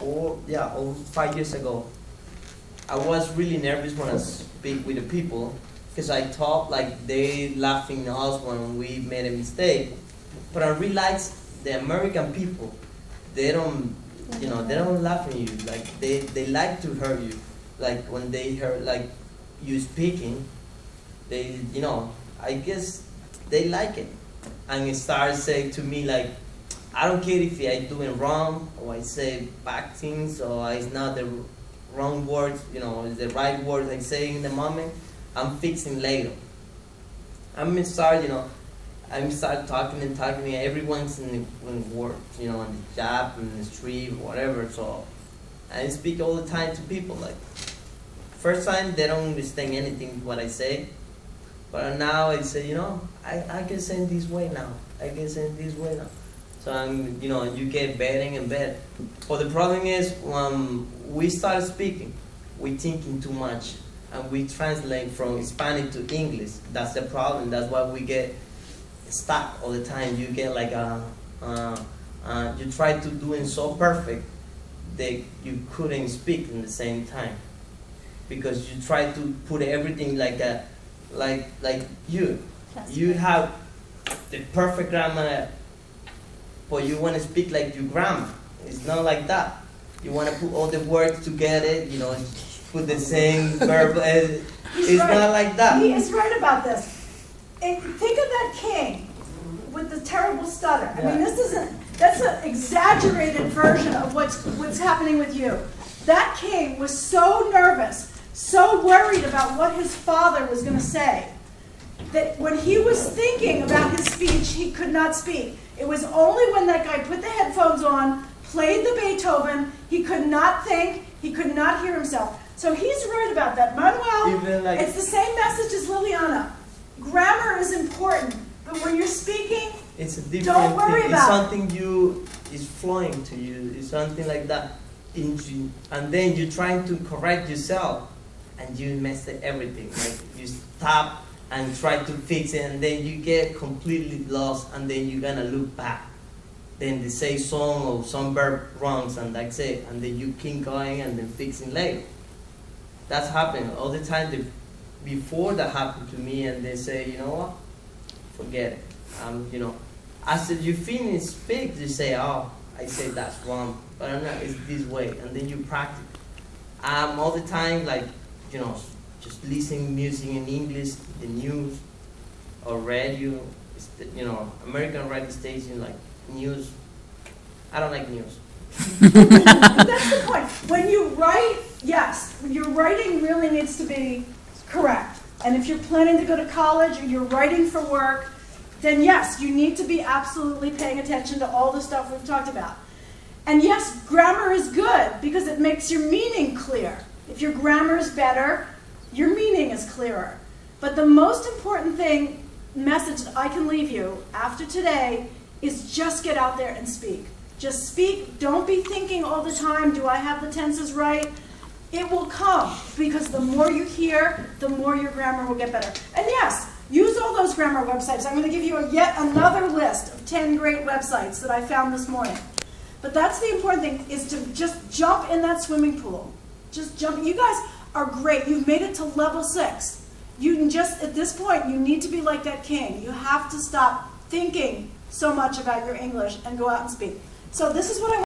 over 5 years ago, I was really nervous when I speak with the people because I thought like they laughing at us when we made a mistake. But I realized the American people, they don't, they don't laugh at you. Like they like to hear you. Like when they hear like you speaking, they, I guess they like it. And it starts saying to me like, I don't care if I doing wrong or I say bad things or it's not the wrong words, it's the right words I say in the moment. I'm fixing later. I'm start talking and everyone's in work, on the job, in the street, whatever. So I speak all the time to people. Like first time they don't understand anything what I say, but now I say, I can say it this way now. I can say it this way now. So I'm, you get better and better. But the problem is when we start speaking, we thinking too much, and we translate from Spanish to English. That's the problem. That's why we get stuck all the time. You get like you try to do it so perfect that you couldn't speak in the same time because you try to put everything like you have the perfect grammar, but you want to speak like your grandma. It's not like that. You want to put all the words together, put the same verb. It's right. Not like that. He is right about this. Think of that king with the terrible stutter. I mean, that's an exaggerated version of what's happening with you. That king was so nervous, so worried about what his father was going to say, that when he was thinking about his speech, he could not speak. It was only when that guy put the headphones on, played the Beethoven, he could not think, he could not hear himself. So he's right about that. Manuel, it's the same message as Liliana. Grammar is important, but when you're speaking, it's a different don't worry thing. about It's something is flowing to you. It's something like that. And then you're trying to correct yourself, and you mess up everything. Like you stop and try to fix it, and then you get completely lost, and then you're gonna look back. Then they say some or some verb wrongs, and that's it. And then you keep going and then fixing later. That's happening all the time. Before that happened to me, and they say, you know what, forget it. After you finish speak, you say, oh, I say that's wrong, but I'm not. It's this way, and then you practice. All the time, like just listening music in English, the news, or radio. American radio station like news. I don't like news. That's the point. When you write, yes, your writing really needs to be correct. And if you're planning to go to college or you're writing for work, then yes, you need to be absolutely paying attention to all the stuff we've talked about. And yes, grammar is good because it makes your meaning clear. If your grammar is better, your meaning is clearer. But the most important message that I can leave you after today is just get out there and speak. Just speak. Don't be thinking all the time, do I have the tenses right? It will come because the more you hear, the more your grammar will get better. And yes, use all those grammar websites. I'm going to give you yet another list of 10 great websites that I found this morning. But that's the important thing, is to just jump in that swimming pool. Just jump. You guys are great. You've made it to level 6. You can just, at this point, you need to be like that king. You have to stop thinking so much about your English and go out and speak. So this is what I